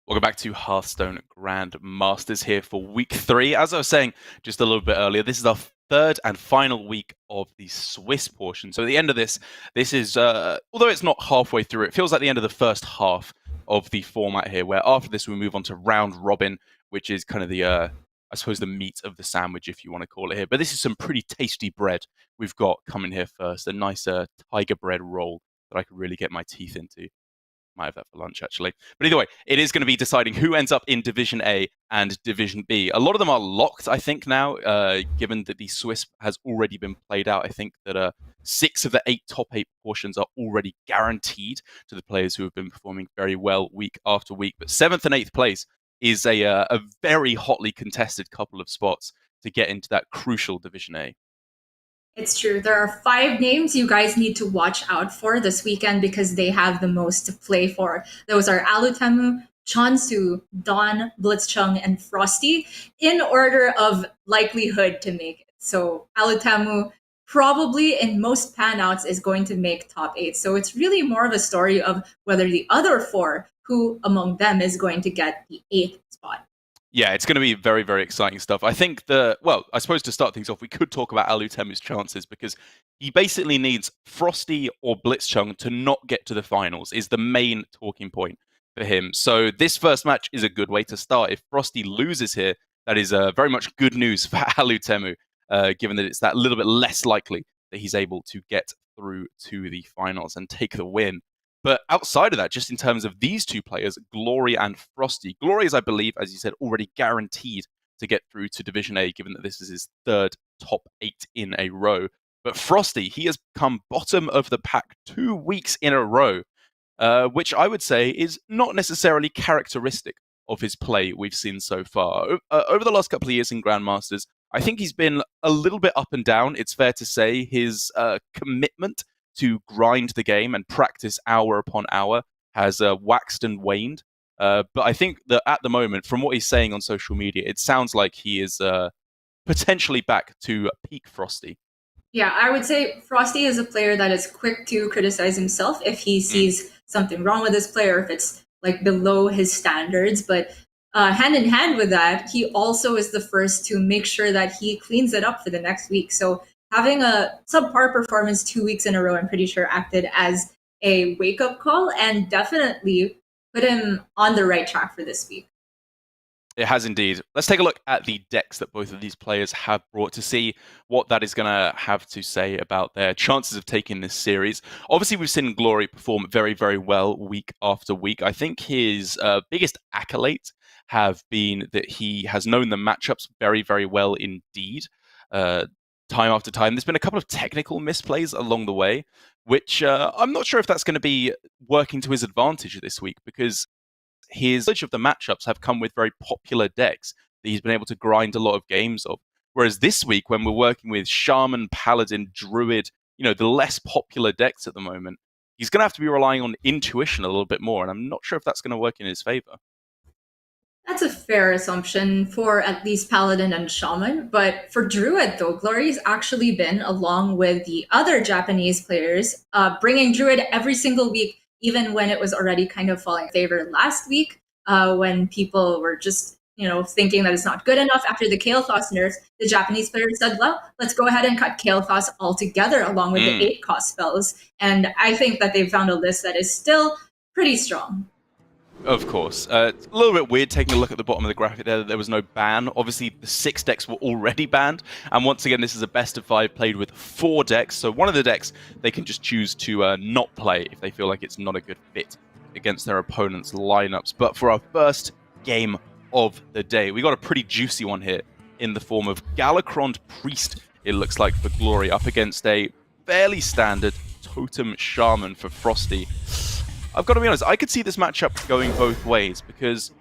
Welcome back to Hearthstone Grandmasters here for week 3. As I was saying just a little bit earlier, this is our third and final week of the Swiss portion. So at the end of this is, although it's not halfway through, it feels like the end of the first half of the format here, where after this we move on to round robin, which is kind of the, I suppose, the meat of the sandwich, if you want to call it here. But this is some pretty tasty bread we've got coming here first, a nice tiger bread roll that I could really get my teeth into. Might have that for lunch, actually. But either way, it is going to be deciding who ends up in Division A and Division B. A lot of them are locked, I think, now, given that the Swiss has already been played out. I think that 6 of the top 8 portions are already guaranteed to the players who have been performing very well week after week. But 7th and 8th place is a very hotly contested couple of spots to get into that crucial Division A. It's true. There are 5 names you guys need to watch out for this weekend because they have the most to play for. Those are Alutemu, Chonsu, Dawn, Blitzchung, and FroStee in order of likelihood to make it. So Alutemu probably in most panouts is going to make top 8. So it's really more of a story of whether the other 4, who among them is going to get the 8th spot. Yeah, it's going to be very, very exciting stuff. I think I suppose to start things off, we could talk about Alutemu's chances because he basically needs FroStee or Blitzchung to not get to the finals is the main talking point for him. So this first match is a good way to start. If FroStee loses here, that is very much good news for Alutemu, given that it's that little bit less likely that he's able to get through to the finals and take the win. But outside of that, just in terms of these 2 players, Glory and FroStee. Glory is, I believe, as you said, already guaranteed to get through to Division A, given that this is his 3rd top 8 in a row. But FroStee, he has come bottom of the pack 2 weeks in a row, which I would say is not necessarily characteristic of his play we've seen so far. Over the last couple of years in Grandmasters, I think he's been a little bit up and down. It's fair to say his commitment to grind the game and practice hour upon hour has waxed and waned. But I think that at the moment, from what he's saying on social media, it sounds like he is potentially back to peak FroStee. Yeah, I would say FroStee is a player that is quick to criticize himself if he sees something wrong with his player, if it's like below his standards. But hand in hand with that, he also is the first to make sure that he cleans it up for the next week. So having a subpar performance 2 weeks in a row, I'm pretty sure acted as a wake-up call and definitely put him on the right track for this week. It has indeed. Let's take a look at the decks that both of these players have brought to see what that is going to have to say about their chances of taking this series. Obviously, we've seen Glory perform very, very well week after week. I think his biggest accolades have been that he has known the matchups very, very well indeed. Time after time. There's been a couple of technical misplays along the way, which I'm not sure if that's going to be working to his advantage this week because his knowledge of the matchups have come with very popular decks that he's been able to grind a lot of games of. Whereas this week, when we're working with Shaman, Paladin, Druid, the less popular decks at the moment, he's going to have to be relying on intuition a little bit more, and I'm not sure if that's going to work in his favor. That's a fair assumption for at least Paladin and Shaman. But for Druid, though, Glory's actually been, along with the other Japanese players, bringing Druid every single week, even when it was already kind of falling in favor last week, when people were just, thinking that it's not good enough after the Kael'thas nerfs. The Japanese players said, well, let's go ahead and cut Kael'thas altogether along with the 8-cost spells. And I think that they've found a list that is still pretty strong. Of course. It's a little bit weird taking a look at the bottom of the graphic there that there was no ban. Obviously, the 6 decks were already banned. And once again, this is a best of 5 played with 4 decks. So one of the decks they can just choose to not play if they feel like it's not a good fit against their opponent's lineups. But for our first game of the day, we got a pretty juicy one here in the form of Galakrond Priest, it looks like, for Glory, up against a fairly standard Totem Shaman for FroStee. I've got to be honest, I could see this matchup going both ways because,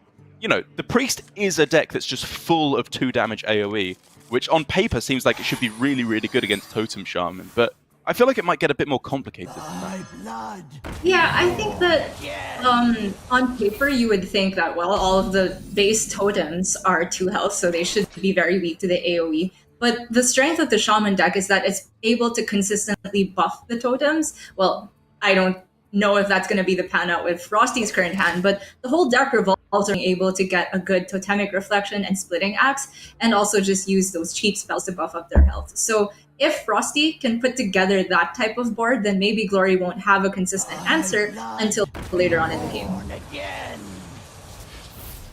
the Priest is a deck that's just full of 2 damage AoE, which on paper seems like it should be really, really good against Totem Shaman, but I feel like it might get a bit more complicated than that. Yeah, I think that on paper you would think that, well, all of the base totems are 2 health, so they should be very weak to the AoE. But the strength of the Shaman deck is that it's able to consistently buff the totems. Well, I don't know if that's going to be the pan out with FroStee's current hand, but the whole deck revolves around being able to get a good Totemic Reflection and Splitting Axe, and also just use those cheap spells to buff up their health. So if FroStee can put together that type of board, then maybe Glory won't have a consistent answer until later on in the game.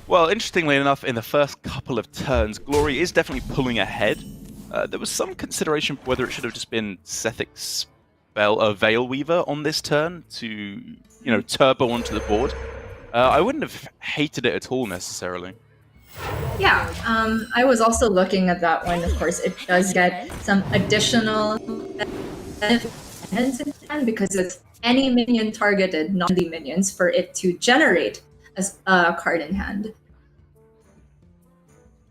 Well, interestingly enough, in the first couple of turns, Glory is definitely pulling ahead. There was some consideration for whether it should have just been Sethic's Veil Weaver on this turn to, turbo onto the board. I wouldn't have hated it at all necessarily. Yeah, I was also looking at that one. Of course, it does get some additional benefits in hand because it's any minion targeted, not the minions, for it to generate a card in hand.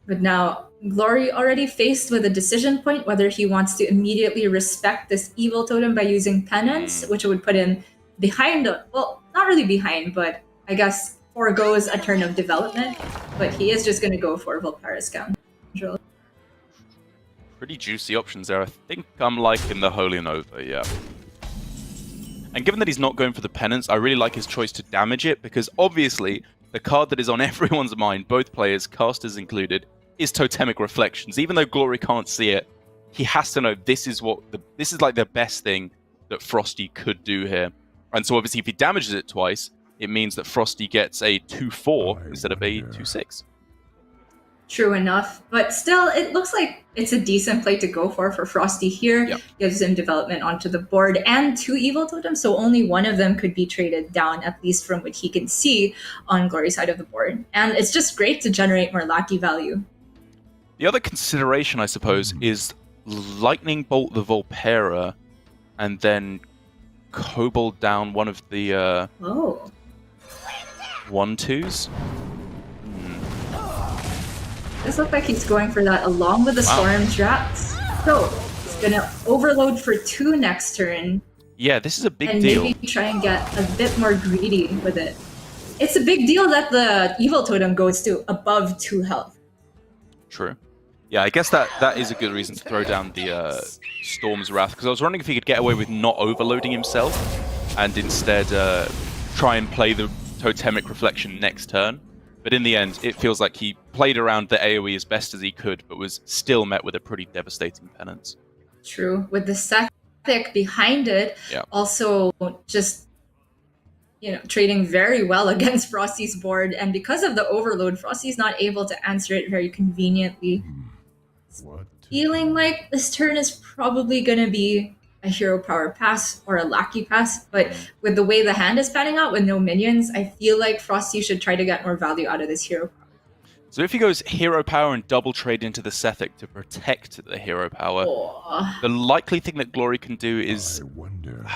But now, Glory already faced with a decision point whether he wants to immediately respect this evil totem by using Penance, which would put him behind, well, not really behind, but I guess foregoes a turn of development. But he is just going to go for Volpara Scoundrel. Pretty juicy options there. I think I'm liking the Holy Nova, yeah. And given that he's not going for the Penance, I really like his choice to damage it, because obviously the card that is on everyone's mind, both players, casters included, is Totemic Reflections. Even though Glory can't see it, he has to know this is like the best thing that FroStee could do here. And so obviously if he damages it twice, it means that FroStee gets a 2-4 instead of a 2-6. True enough, but still, it looks like it's a decent play to go for FroStee here. Yep. Gives him development onto the board and 2 evil totems, so only one of them could be traded down, at least from what he can see on Glory's side of the board. And it's just great to generate more lackey value. The other consideration, I suppose, is Lightning Bolt the Volpara and then Kobold down one of the 1/2s. This looks like he's going for that along with the Storm Traps. So he's gonna overload for 2 next turn. Yeah, this is a big and deal. And maybe try and get a bit more greedy with it. It's a big deal that the evil totem goes to above 2 health. True. Yeah, I guess that is a good reason to throw down the Storm's Wrath, because I was wondering if he could get away with not overloading himself and instead try and play the Totemic Reflection next turn. But in the end, it feels like he played around the AoE as best as he could, but was still met with a pretty devastating penance. True. With the Sethic behind it, also just trading very well against FroStee's board. And because of the overload, FroStee's not able to answer it very conveniently. Feeling like this turn is probably going to be a hero power pass or a lackey pass, but with the way the hand is panning out with no minions, I feel like FroStee should try to get more value out of this hero power. So if he goes hero power and double trade into the Sethic to protect the hero power, the likely thing that Glory can do is,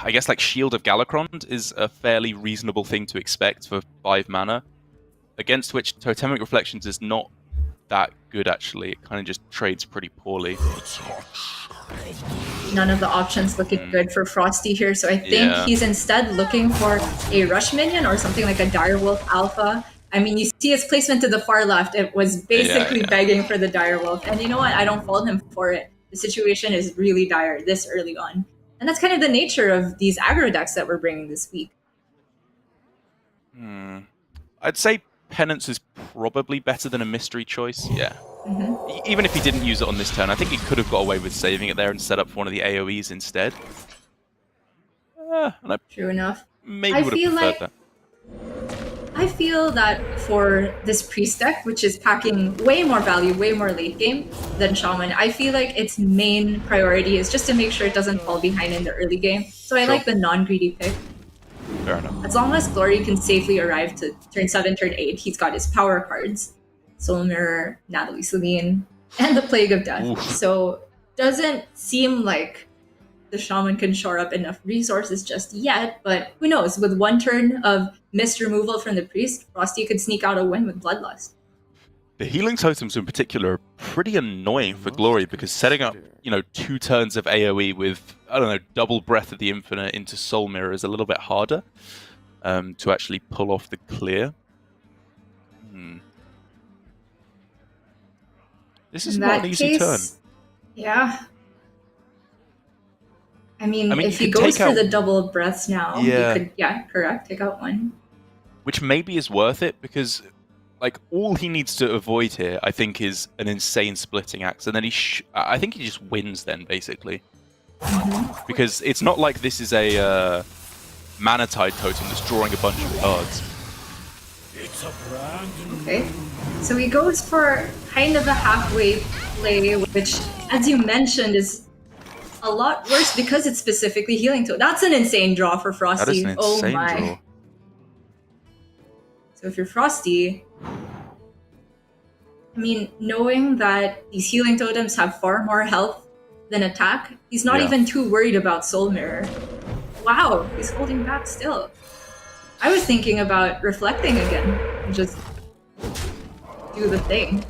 I guess, like Shield of Galakrond is a fairly reasonable thing to expect for 5 mana, against which Totemic Reflections is not that good, actually. It kind of just trades pretty poorly. None of the options looking good for FroStee here, so I think he's instead looking for a rush minion or something like a Direwolf Alpha. I mean, you see his placement to the far left. It was basically begging for the Direwolf. And you know what? I don't fault him for it. The situation is really dire this early on. And that's kind of the nature of these aggro decks that we're bringing this week. I'd say Penance is probably better than a mystery choice. Yeah. Even if he didn't use it on this turn, I think he could have got away with saving it there and set up for one of the AoEs instead. True enough. Maybe would have preferred that. I feel that for this Priest deck, which is packing way more value, way more late game than Shaman, I feel like its main priority is just to make sure it doesn't fall behind in the early game. So I like the non-greedy pick. Fair enough. As long as Glory can safely arrive to turn 7, turn 8, he's got his power cards. Soul Mirror, Natalie Celine, and the Plague of Death. Oof. So doesn't seem like the Shaman can shore up enough resources just yet, but who knows? With 1 turn of mist removal from the Priest, FroStee could sneak out a win with Bloodlust. The healing totems in particular are pretty annoying for Glory, because setting up, 2 turns of AoE with, double Breath of the Infinite into Soul Mirror is a little bit harder to actually pull off the clear. This is not an easy turn. Yeah. I mean, you if he could goes take for out, the double breaths now, you yeah, could, yeah, correct, take out one. which maybe is worth it because like all he needs to avoid here, I think, is an insane splitting axe, and then I think he just wins then basically, because it's not like this is a mana tide totem that's drawing a bunch of cards. Okay, so he goes for kind of a halfway play, which, as you mentioned, is a lot worse because it's specifically healing to. That's an insane draw for That is FroStee. an Oh insane my. draw. So if you're FroStee, I mean, knowing that these healing totems have far more health than attack, he's not even too worried about Soul Mirror. Wow, he's holding back still. I was thinking about reflecting again and just do the thing.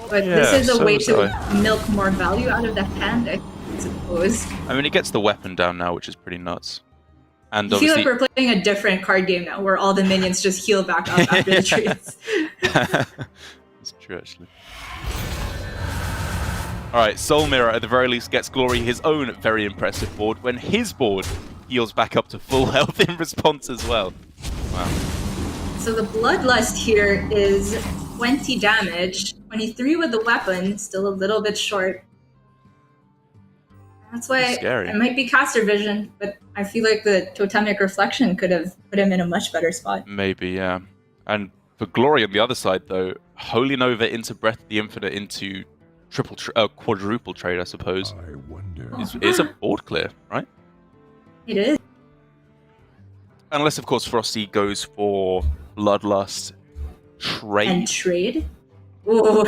But this is a way to milk more value out of the hand, I suppose. I mean, it gets the weapon down now, which is pretty nuts. And I feel obviously, like we're playing a different card game now, where all the minions just heal back up after the treats. It's true, actually. Alright, Soul Mirror at the very least gets Glory his own very impressive board, when his board heals back up to full health in response as well. Wow. So the Bloodlust here is 20 damage, 23 with the weapon, still a little bit short. That's why it might be caster vision, but I feel like the Totemic Reflection could have put him in a much better spot. Maybe, yeah. And for Glory on the other side, though, Holy Nova into Breath of the Infinite into quadruple trade, I suppose, is a board clear, right? It is. Unless, of course, FroStee goes for Bloodlust trade. And trade? Ooh.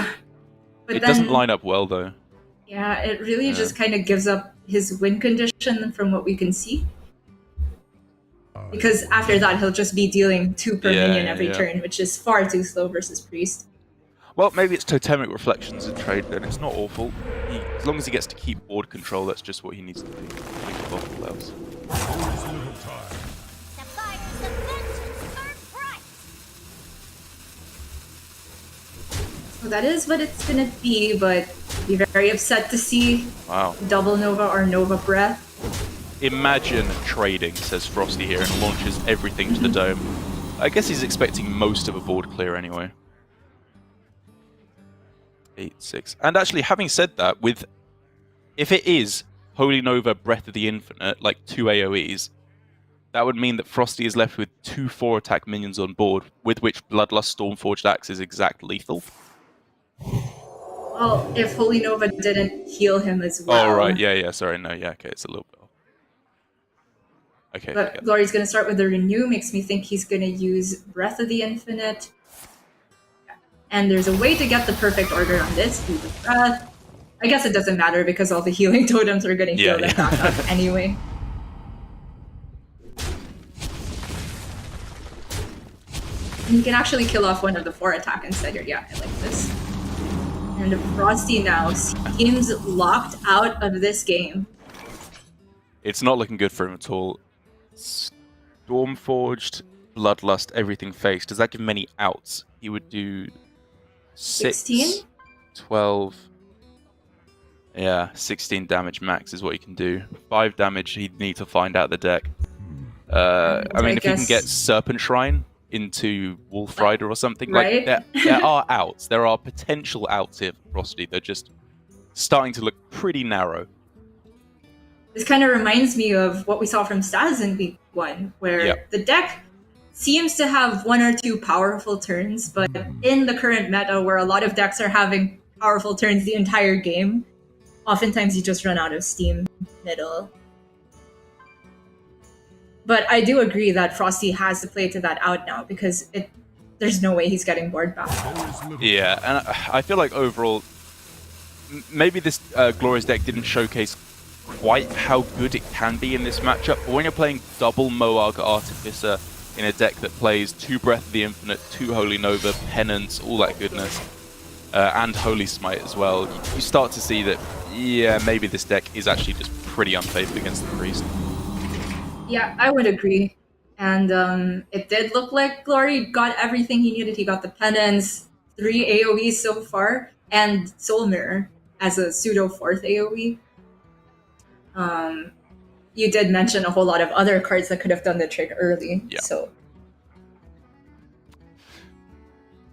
But it doesn't line up well, though. Yeah, it really just kind of gives up his win condition from what we can see. Because after that, he'll just be dealing 2 per minion every turn, which is far too slow versus Priest. Well, maybe it's Totemic Reflections in trade, then. It's not awful. As long as he gets to keep board control, that's just what he needs to do. So that is what it's gonna be, but be very upset to see double Nova or Nova Breath. Imagine trading, says FroStee here, and launches everything to the dome. I guess he's expecting most of a board clear anyway. 8-6. And actually, having said that, if it is Holy Nova Breath of the Infinite, like 2 AoEs, that would mean that FroStee is left with 2 4-attack minions on board, with which Bloodlust Stormforged Axe is exact lethal. Well, if Holy Nova didn't heal him as well. Oh, right. Yeah. Sorry. No, yeah. Okay, it's a little bit off. Okay. But Glory's going to start with the Renew. Makes me think he's going to use Breath of the Infinite. And there's a way to get the perfect order on this. Do the Breath. I guess it doesn't matter because all the healing totems are going to heal them back up anyway. And you can actually kill off one of the 4 attack instead. Yeah, I like this. And FroStee now seems locked out of this game. It's not looking good for him at all. Stormforged, Bloodlust, everything faced. Does that give him any outs? He would do 16? 12. Yeah, 16 damage max is what he can do. 5 damage he'd need to find out the deck. I mean, if he can get Serpent Shrine into Wolf Rider or something, like there are outs. There are potential outs here for FroStee. They're just starting to look pretty narrow. This kind of reminds me of what we saw from Staz in week 1, where the deck seems to have 1 or 2 powerful turns, but in the current meta, where a lot of decks are having powerful turns the entire game, oftentimes you just run out of steam middle. But I do agree that FroStee has to play to that out now, because there's no way he's getting board back. Yeah, and I feel like overall, maybe this Glorious deck didn't showcase quite how good it can be in this matchup, but when you're playing double Moarg Artificer in a deck that plays 2 Breath of the Infinite, 2 Holy Nova, Penance, all that goodness, and Holy Smite as well, you start to see that, yeah, maybe this deck is actually just pretty unfaithful against the Priest. Yeah, I would agree. And it did look like Glory got everything he needed. He got the Penance, 3 AoEs so far, and Soul Mirror as a pseudo 4th AoE. You did mention a whole lot of other cards that could have done the trick early. Yeah. So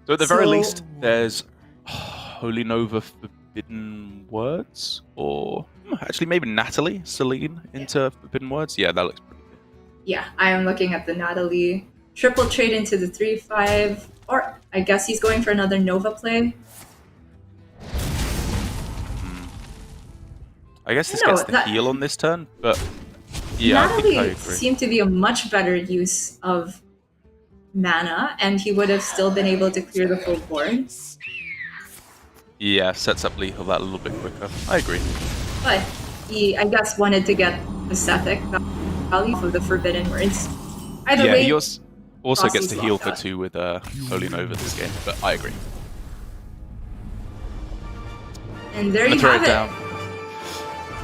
at the very least, there's Holy Nova Forbidden Words, or actually maybe Natalie Celine into Forbidden Words. Yeah, that looks pretty good. Yeah, I am looking at the Natalie triple trade into the 3/5, or I guess he's going for another Nova play. I guess this gets the heal on this turn, but yeah, Natalie I think I agree. Seemed to be a much better use of mana, and he would have still been able to clear the full board. Yeah, sets up lethal that a little bit quicker. I agree. But he, I guess, wanted to get the Sethic value for the Forbidden Words. Either way, he also gets to heal for out. 2 with Holy Nova this game, but I agree. And there you have it.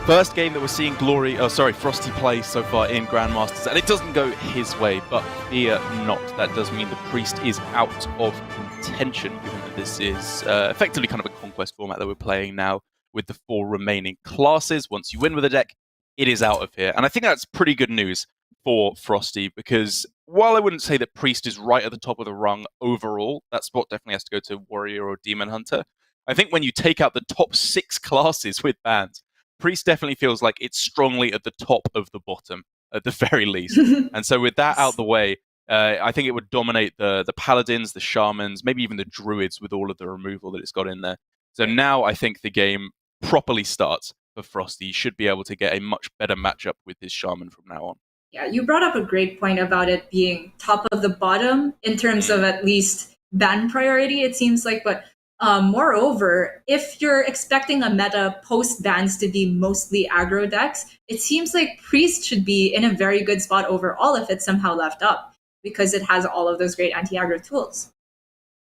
First game that we're seeing FroStee play so far in Grandmasters, and it doesn't go his way, but fear not. That does mean the Priest is out of contention, given that this is effectively kind of a conquest format that we're playing now with the 4 remaining classes. Once you win with a deck, it is out of here. And I think that's pretty good news for FroStee, because while I wouldn't say that Priest is right at the top of the rung overall, that spot definitely has to go to Warrior or Demon Hunter. I think when you take out the top 6 classes with bans, Priest definitely feels like it's strongly at the top of the bottom, at the very least. And so with that out the way, I think it would dominate the Paladins, the Shamans, maybe even the Druids with all of the removal that it's got in there. So now I think the game properly starts for FroStee. He should be able to get a much better matchup with his Shaman from now on. Yeah, you brought up a great point about it being top of the bottom in terms of at least ban priority, it seems like. But moreover, if you're expecting a meta post bans to be mostly aggro decks, it seems like Priest should be in a very good spot overall if it's somehow left up, because it has all of those great anti-aggro tools.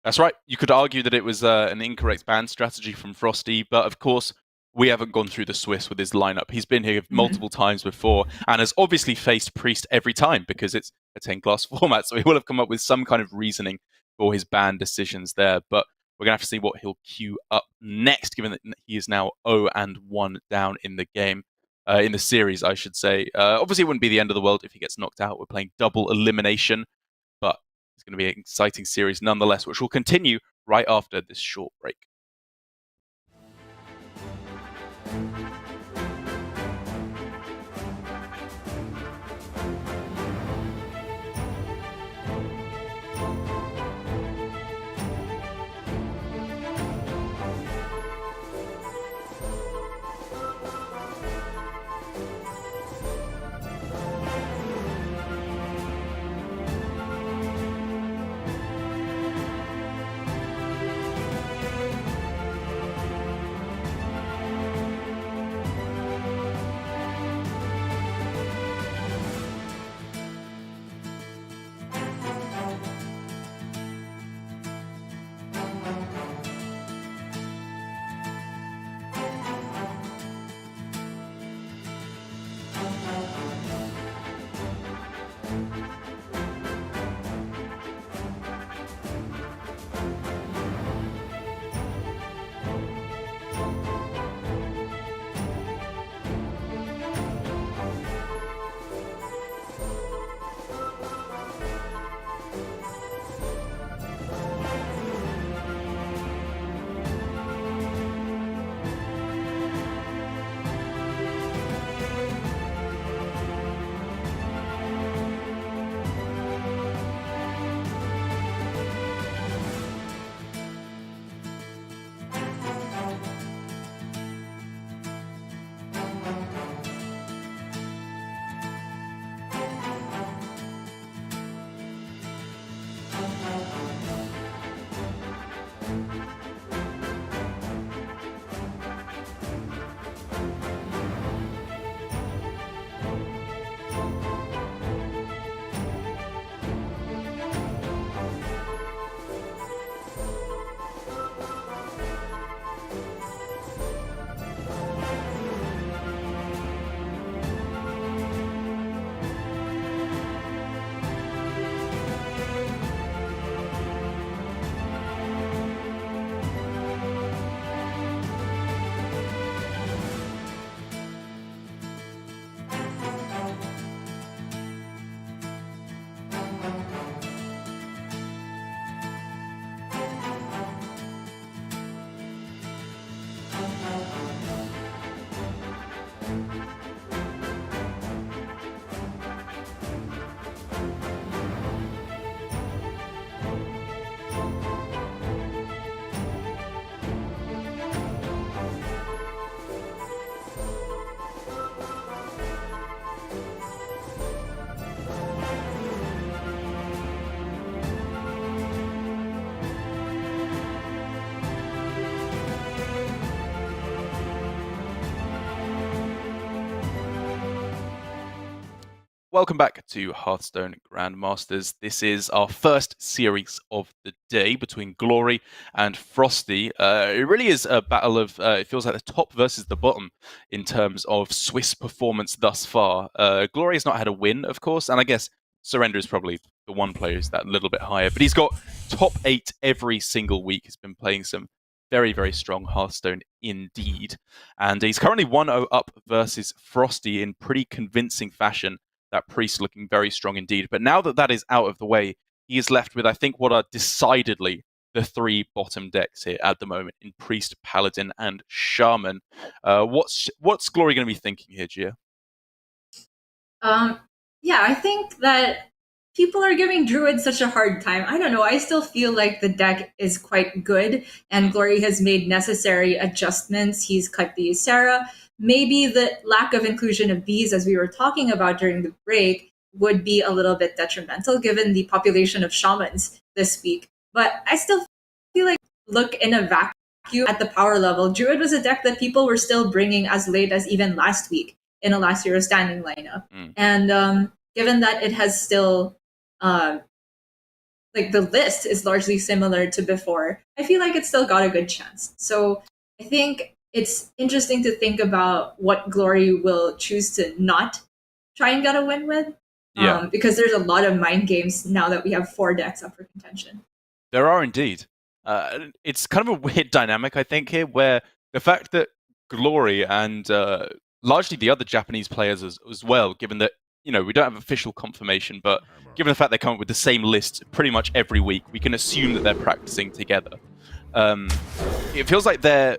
That's right. You could argue that it was an incorrect ban strategy from FroStee, but of course, we haven't gone through the Swiss with his lineup. He's been here multiple times before and has obviously faced Priest every time because it's a 10-class format, so he will have come up with some kind of reasoning for his ban decisions there. But we're going to have to see what he'll queue up next, given that he is now 0-1 down in the game, in the series, I should say. Obviously, it wouldn't be the end of the world if he gets knocked out. We're playing double elimination, but it's going to be an exciting series nonetheless, which will continue right after this short break. Welcome back to Hearthstone Grandmasters. This is our first series of the day between Glory and FroStee. It really is a battle of, it feels like the top versus the bottom in terms of Swiss performance thus far. Glory has not had a win, of course, and I guess Surrender is probably the one player who's that little bit higher, but he's got top 8 every single week. He's been playing some very, very strong Hearthstone indeed. And he's currently 1-0 up versus FroStee in pretty convincing fashion. That Priest looking very strong indeed. But now that that is out of the way, he is left with, I think, what are decidedly the 3 bottom decks here at the moment in Priest, Paladin, and Shaman. What's Glory going to be thinking here, Gia? Yeah, I think that people are giving Druid such a hard time. I don't know. I still feel like the deck is quite good, and Glory has made necessary adjustments. He's cut the Sarah. Maybe the lack of inclusion of bees, as we were talking about during the break, would be a little bit detrimental given the population of shamans this week. But I still feel like, look in a vacuum at the power level, Druid was a deck that people were still bringing as late as even last week in a last Hero standing lineup. And given that it has still, like the list is largely similar to before, I feel like it's still got a good chance. So I think it's interesting to think about what Glory will choose to not try and get a win with. Because there's a lot of mind games now that we have 4 decks up for contention. There are indeed. It's kind of a weird dynamic, I think, here, where the fact that Glory and largely the other Japanese players as well, given that, we don't have official confirmation, but given the fact they come up with the same list pretty much every week, we can assume that they're practicing together. It feels like their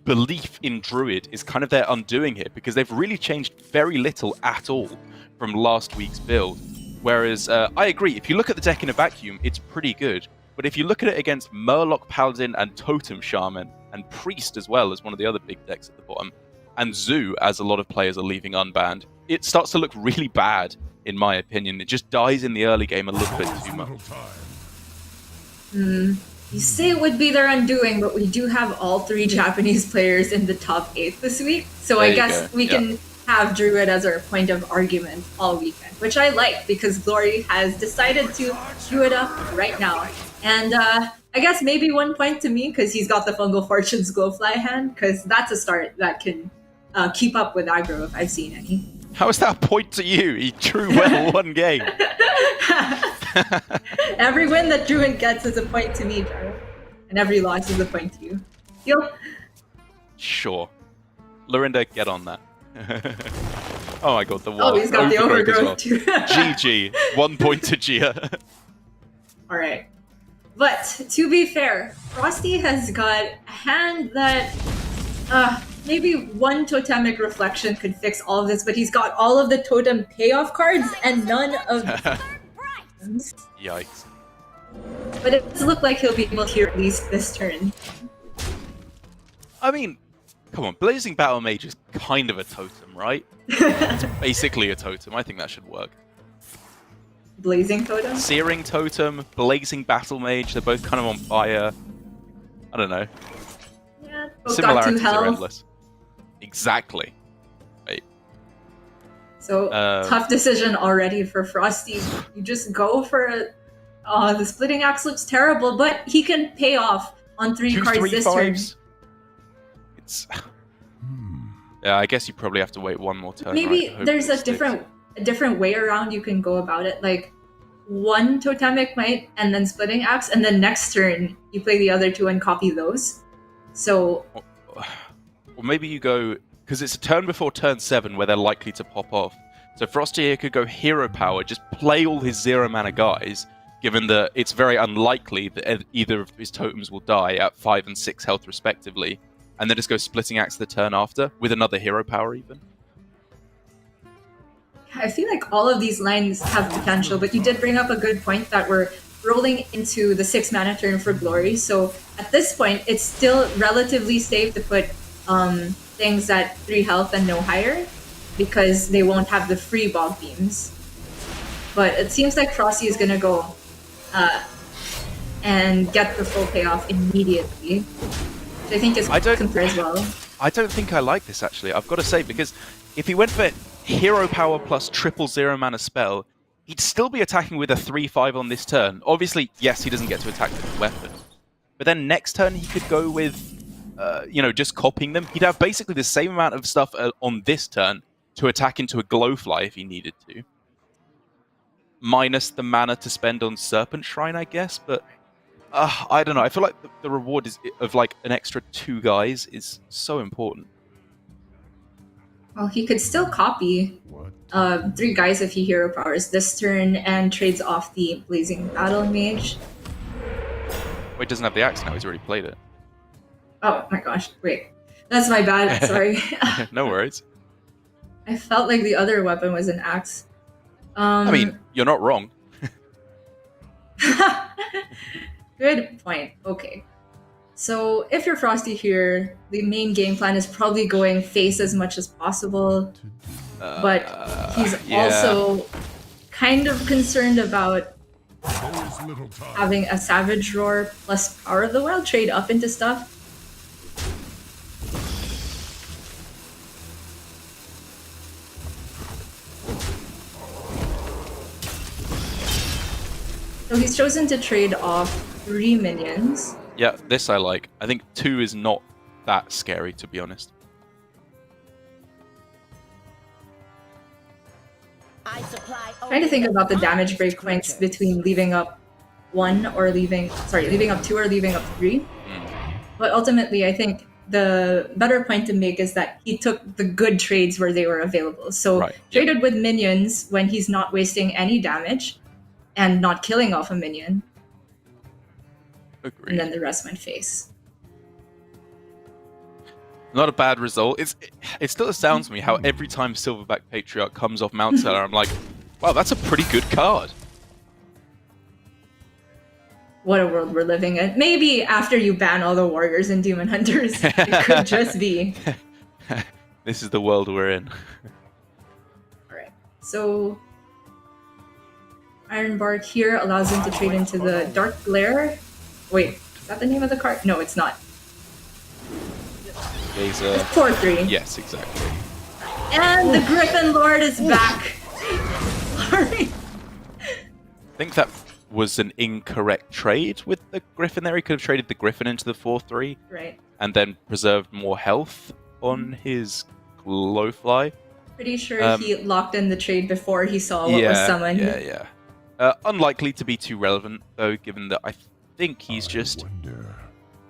belief in Druid is kind of their undoing here, because they've really changed very little at all from last week's build. Whereas, I agree, if you look at the deck in a vacuum, it's pretty good. But if you look at it against Murloc Paladin and Totem Shaman, and Priest as well as one of the other big decks at the bottom, and Zoo, as a lot of players are leaving unbanned, it starts to look really bad, in my opinion. It just dies in the early game a little bit too much. You say it would be their undoing, but we do have all 3 Japanese players in the top 8 this week. So I guess we can have Druid as our point of argument all weekend, which I like because Glory has decided to do it up right now. And I guess maybe 1 point to me because he's got the Fungal Fortunes Glowfly hand, because that's a start that can keep up with aggro if I've seen any. How is that a point to you? He drew well 1 game. Every win that Druid gets is a point to me, Joe. And every loss is a point to you. Deal? Sure. Lorinda, get on that. Oh my god, the wall. Oh, he's got the overgrowth too. GG. 1 point to Gia. Alright. But, to be fair, FroStee has got a hand that maybe 1 Totemic Reflection could fix all of this, but he's got all of the Totem payoff cards and none of the Yikes. But it does look like he'll be able to hear at least this turn. I mean, come on, Blazing Battle Mage is kind of a totem, right? It's basically a totem. I think that should work. Blazing Totem? Searing Totem, Blazing Battle Mage, they're both kind of on fire. I don't know. Yeah, similarities are endless. Exactly. Right. So, tough decision already for FroStee. You just go for the Splitting Axe looks terrible, but he can pay off on 3 cards this turn. It's... Yeah, I guess you probably have to wait 1 more turn. Maybe right? there's a different way around you can go about it. Like 1 Totemic Might and then Splitting Axe, and then next turn you play the other 2 and copy those. So... Or maybe you go... Because it's a turn before turn 7 where they're likely to pop off. So FroStee here could go Hero Power, just play all his 0 mana guys, given that it's very unlikely that either of his totems will die at 5 and 6 health respectively, and then just go Splitting Axe the turn after, with another Hero Power even. I feel like all of these lines have potential, but you did bring up a good point that we're rolling into the 6 mana turn for Glory, so at this point, it's still relatively safe to put things at 3 health and no higher, because they won't have the free Bog Beams. But it seems like FroStee is going to go and get the full payoff immediately, which I think is concur as well. I don't think I like this, actually. I've got to say, because if he went for hero power plus 000 mana spell, he'd still be attacking with a 3/5 on this turn. Obviously, yes, he doesn't get to attack with the weapon. But then next turn, he could go with, just copying them. He'd have basically the same amount of stuff on this turn to attack into a Glowfly if he needed to. Minus the mana to spend on Serpent Shrine, I guess. But I don't know. I feel like the reward of like an extra 2 guys is so important. Well, he could still copy 3 guys if he hero powers this turn and trades off the Blazing Battle Mage. Well, he doesn't have the axe now. He's already played it. Oh my gosh, wait. That's my bad, sorry. No worries. I felt like the other weapon was an axe. I mean, you're not wrong. Good point. Okay. So if you're FroStee here, the main game plan is probably going face as much as possible. But he's also kind of concerned about having a Savage Roar plus Power of the Wild trade up into stuff. So he's chosen to trade off 3 minions. Yeah, this I like. I think 2 is not that scary, to be honest. Trying to think about the damage breakpoints between leaving up 1 or leaving up 2 or leaving up 3. But ultimately, I think the better point to make is that he took the good trades where they were available. So traded with minions when he's not wasting any damage and not killing off a minion. Agreed. And then the rest went face. Not a bad result. It still astounds me how every time Silverback Patriarch comes off Mount Seller, I'm like, wow, that's a pretty good card. What a world we're living in. Maybe after you ban all the warriors and demon hunters, it could just be. This is the world we're in. Alright, so Ironbark here allows him to trade into the Dark Glare. Wait, is that the name of the card? No, it's not. It's 4/3. Yes, exactly. And the Griffin Lord is back. Sorry. I think that was an incorrect trade with the Griffin there. He could have traded the Griffin into the 4/3. Right. And then preserved more health on his Glowfly. Pretty sure he locked in the trade before he saw what was summoned. Yeah. Unlikely to be too relevant, though, given that I think he's just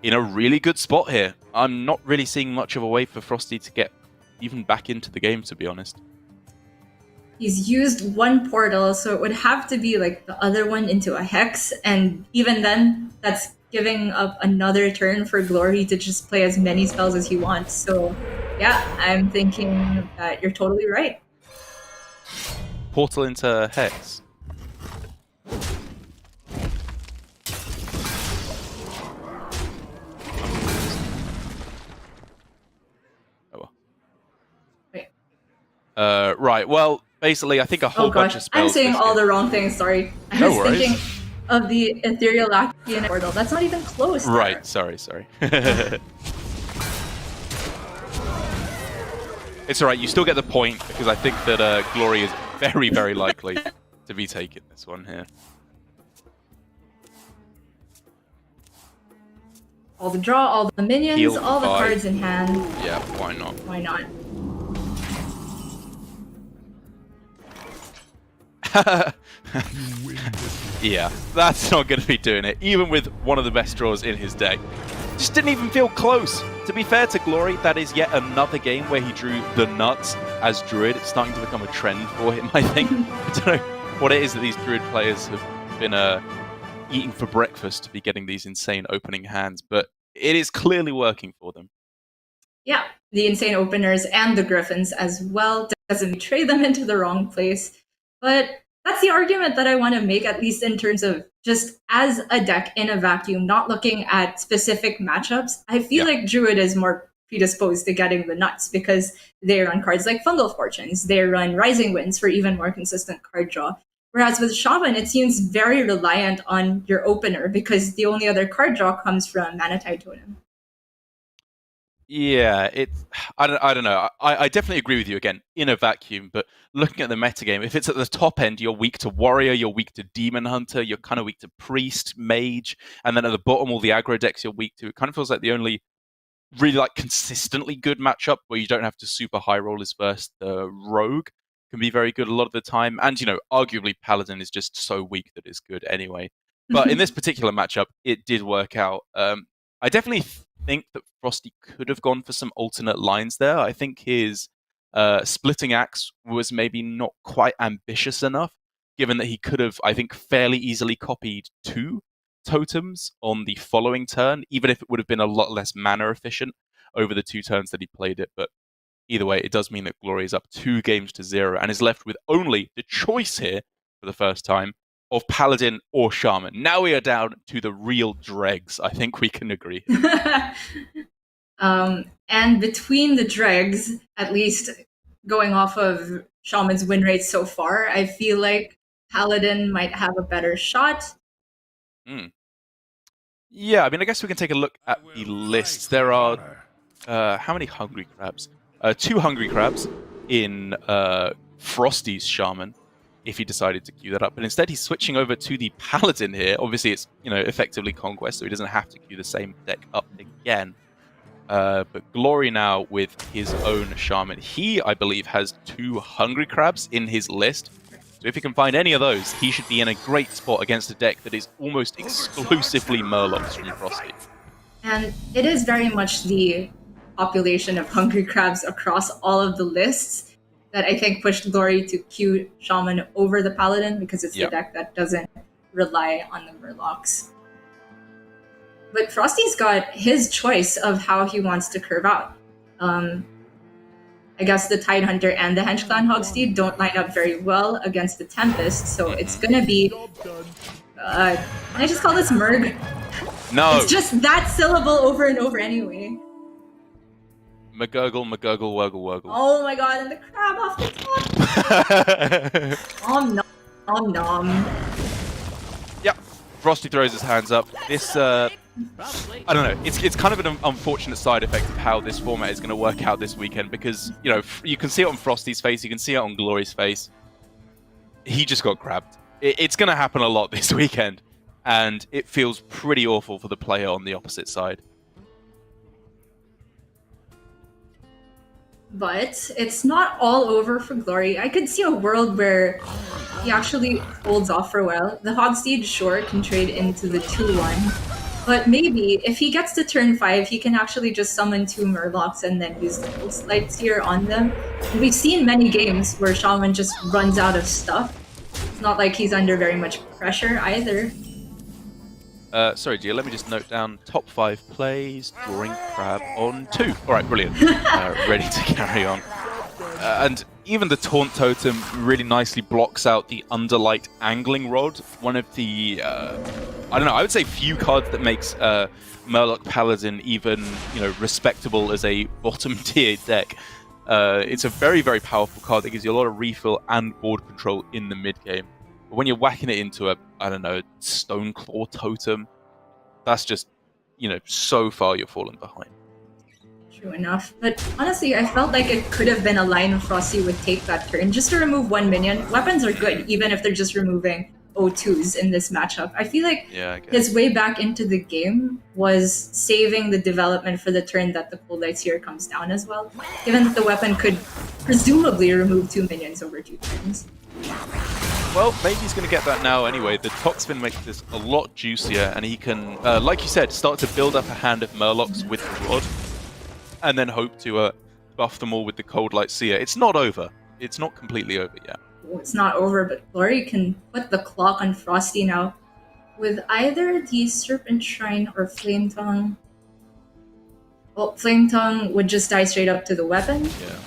in a really good spot here. I'm not really seeing much of a way for FroStee to get even back into the game, to be honest. He's used 1 portal, so it would have to be like the other one into a Hex, and even then, that's giving up another turn for Glory to just play as many spells as he wants. So, yeah, I'm thinking that you're totally right. Portal into Hex. Right, well, basically, I think a whole bunch of spells... I'm saying all the wrong things, sorry. I was thinking of the Ethereal Lactian portal. That's not even close. Right, sorry. It's alright, you still get the point, because I think that Glory is very, very likely to be taking this one here. All the draw, all the minions, Heal all the cards in hand. Yeah, why not? Why not? Yeah, that's not going to be doing it, even with one of the best draws in his deck. Just didn't even feel close. To be fair to Glory, that is yet another game where he drew the nuts as Druid. It's starting to become a trend for him, I think. I don't know what it is that these Druid players have been eating for breakfast to be getting these insane opening hands, but it is clearly working for them. Yeah, the insane openers and the Griffins as well. Doesn't trade them into the wrong place. But that's the argument that I want to make, at least in terms of just as a deck in a vacuum, not looking at specific matchups. I feel like Druid is more predisposed to getting the nuts because they run cards like Fungal Fortunes. They run Rising Winds for even more consistent card draw. Whereas with Shaman, it seems very reliant on your opener because the only other card draw comes from Mana Tide Totem. Yeah, it's I don't know. I definitely agree with you again in a vacuum, but looking at the metagame, if it's at the top end, you're weak to warrior, you're weak to demon hunter, you're kind of weak to priest, mage, and then at the bottom, all the aggro decks you're weak to. It kind of feels like the only really like consistently good matchup where you don't have to super high roll is versus the rogue can be very good a lot of the time. And arguably Paladin is just so weak that it's good anyway. But in this particular matchup, it did work out. I definitely think that FroStee could have gone for some alternate lines there. I think his splitting axe was maybe not quite ambitious enough, given that he could have, I think, fairly easily copied two totems on the following turn, even if it would have been a lot less mana efficient over the 2 turns that he played it. But either way, it does mean that Glory is up 2 games to 0 and is left with only the choice here for the first time of Paladin or Shaman. Now we are down to the real dregs. I think we can agree. And between the dregs, at least going off of Shaman's win rate so far, I feel like Paladin might have a better shot. Yeah, I mean, I guess we can take a look at the lists. There are how many hungry crabs? 2 hungry crabs in FroStee's Shaman, if he decided to queue that up. But instead, he's switching over to the Paladin here. Obviously, it's effectively Conquest, so he doesn't have to queue the same deck up again. But Glory now with his own Shaman. He, I believe, has 2 hungry crabs in his list. So if he can find any of those, he should be in a great spot against a deck that is almost exclusively Murlocs from FroStee. And it is very much the population of hungry crabs across all of the lists that I think pushed Glory to queue Shaman over the Paladin, because it's the deck that doesn't rely on the Murlocs. But FroStee's got his choice of how he wants to curve out. I guess the Tidehunter and the Hench Clan Hogsteed don't line up very well against the Tempest, so it's gonna be... can I just call this Murg? No! It's just that syllable over and over anyway. McGurgle, wurgle, wurgle. Oh my god, and the crab off the top! Om nom, om nom. Yep, FroStee throws his hands up. This, I don't know, it's kind of an unfortunate side effect of how this format is going to work out this weekend, because, you can see it on FroStee's face, you can see it on Glory's face. He just got grabbed. It's going to happen a lot this weekend, and it feels pretty awful for the player on the opposite side. But it's not all over for Glory. I could see a world where he actually holds off for a while. The Hogsteed, sure, can trade into the 2-1. But maybe, if he gets to turn 5, he can actually just summon 2 Murlocs and then use the Ghost Lights here on them. And we've seen many games where Shaman just runs out of stuff. It's not like he's under very much pressure either. Sorry, dear, let me just note down top 5 plays, drawing crab on 2. Alright, brilliant. Ready to carry on. And even the Taunt Totem really nicely blocks out the Underlight Angling Rod, one of the, I don't know, I would say few cards that makes Murloc Paladin even, respectable as a bottom tier deck. It's a very, very powerful card that gives you a lot of refill and board control in the mid game. But when you're whacking it into a, I don't know, Stoneclaw Totem, that's just, so far you're falling behind. True enough. But honestly, I felt like it could have been a line FroStee would take that turn just to remove 1 minion. Weapons are good, even if they're just removing O2s in this matchup. I feel like his way back into the game was saving the development for the turn that the Cold Light Seer comes down as well, given that the weapon could presumably remove 2 minions over 2 turns. Well, maybe he's going to get that now anyway. The Toxfin makes this a lot juicier, and he can, like you said, start to build up a hand of Murlocs with the Rod, and then hope to buff them all with the Cold Light Seer. It's not over. It's not completely over yet. It's not over, but Glory can put the clock on FroStee now with either the Serpent Shrine or Flame Tongue. Well, Flame Tongue would just die straight up to the weapon. Yeah.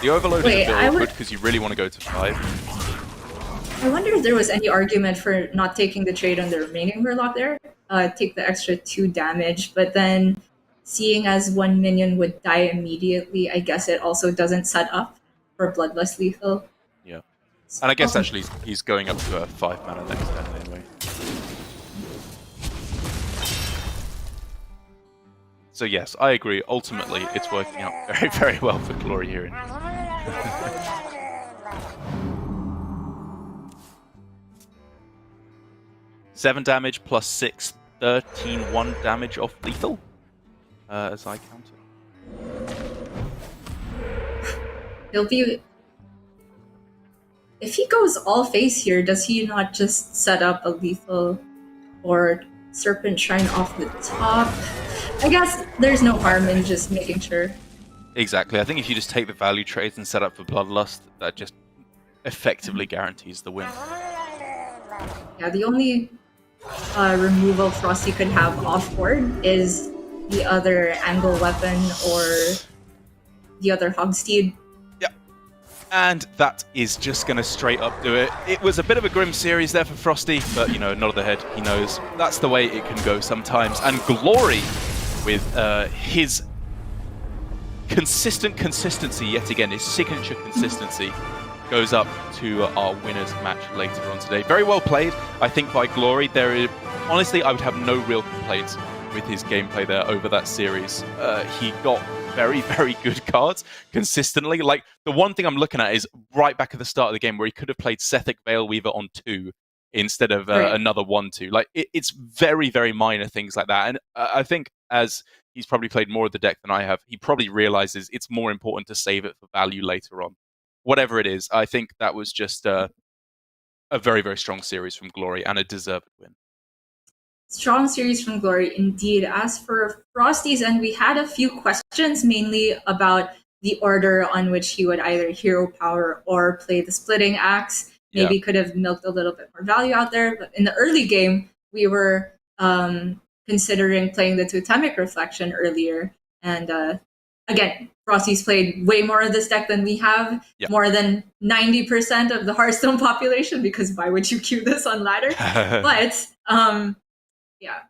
The Overload is a bit awkward because you really want to go to 5. I wonder if there was any argument for not taking the trade on the remaining Murloc there. Take the extra 2 damage, but then seeing as 1 minion would die immediately, I guess it also doesn't set up for Bloodlust Lethal. Yeah. And I guess actually he's going up to a 5 mana next turn anyway. So yes, I agree. Ultimately, it's working out very, very well for Glory here. 7 damage plus 6, 13, 1 damage off lethal, as I count it. He'll be... If he goes all face here, does he not just set up a lethal or Serpent Shrine off the top? I guess there's no harm in just making sure. Exactly. I think if you just take the value trades and set up for Bloodlust, that just effectively guarantees the win. Yeah, the only removal FroStee could have off-board is the other angle weapon or the other Hogsteed. Yep. And that is just going to straight up do it. It was a bit of a grim series there for FroStee, but, you know, nod of the head, he knows that's the way it can go sometimes. And Glory, with his consistency yet again, his signature consistency, goes up to our winners match later on today. Very well played, I think, by Glory. Honestly, I would have no real complaints with his gameplay there over that series. He got very, very good cards consistently. Like, the one thing I'm looking at is right back at the start of the game where he could have played Sethic Veilweaver on 2 instead of another 1/2. Like, it's very, very minor things like that. And I think as he's probably played more of the deck than I have, he probably realizes it's more important to save it for value later on. Whatever it is, I think that was just a very, very strong series from Glory and a deserved win. Strong series from Glory, indeed. As for FroStee's end, we had a few questions, mainly about the order on which he would either hero power or play the splitting axe. Maybe could have milked a little bit more value out there. But in the early game, we were considering playing the Totemic Reflection earlier. And again, FroStee's played way more of this deck than we have, more than 90% of the Hearthstone population, because why would you queue this on ladder? But yeah,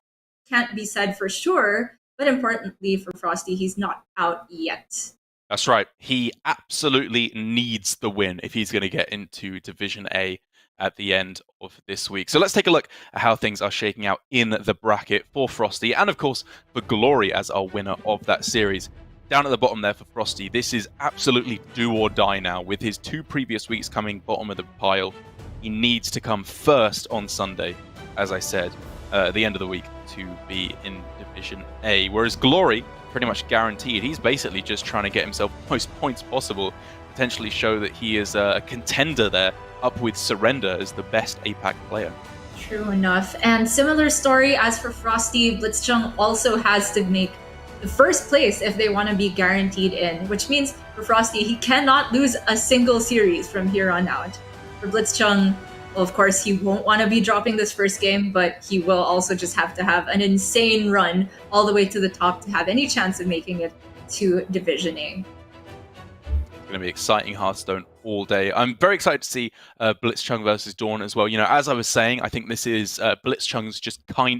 can't be said for sure. But importantly for FroStee, he's not out yet. That's right. He absolutely needs the win if he's going to get into Division A at the end of this week. So let's take a look at how things are shaking out in the bracket for FroStee, and of course for Glory as our winner of that series. Down at the bottom there for FroStee, this is absolutely do or die now. With his 2 previous weeks coming bottom of the pile, he needs to come first on Sunday, as I said, at the end of the week, to be in Division A. Whereas Glory, pretty much guaranteed. He's basically just trying to get himself the most points possible, potentially show that he is a contender there, up with Surrender as the best APAC player. True enough. And similar story as for FroStee, Blitzchung also has to make the first place if they want to be guaranteed in, which means for FroStee, he cannot lose a single series from here on out. For Blitzchung, well, of course, he won't want to be dropping this first game, but he will also just have to have an insane run all the way to the top to have any chance of making it to Division A. It's going to be exciting Hearthstone all day. I'm very excited to see Blitzchung versus Dawn as well. You know, as I was saying, I think this is Blitzchung's just kind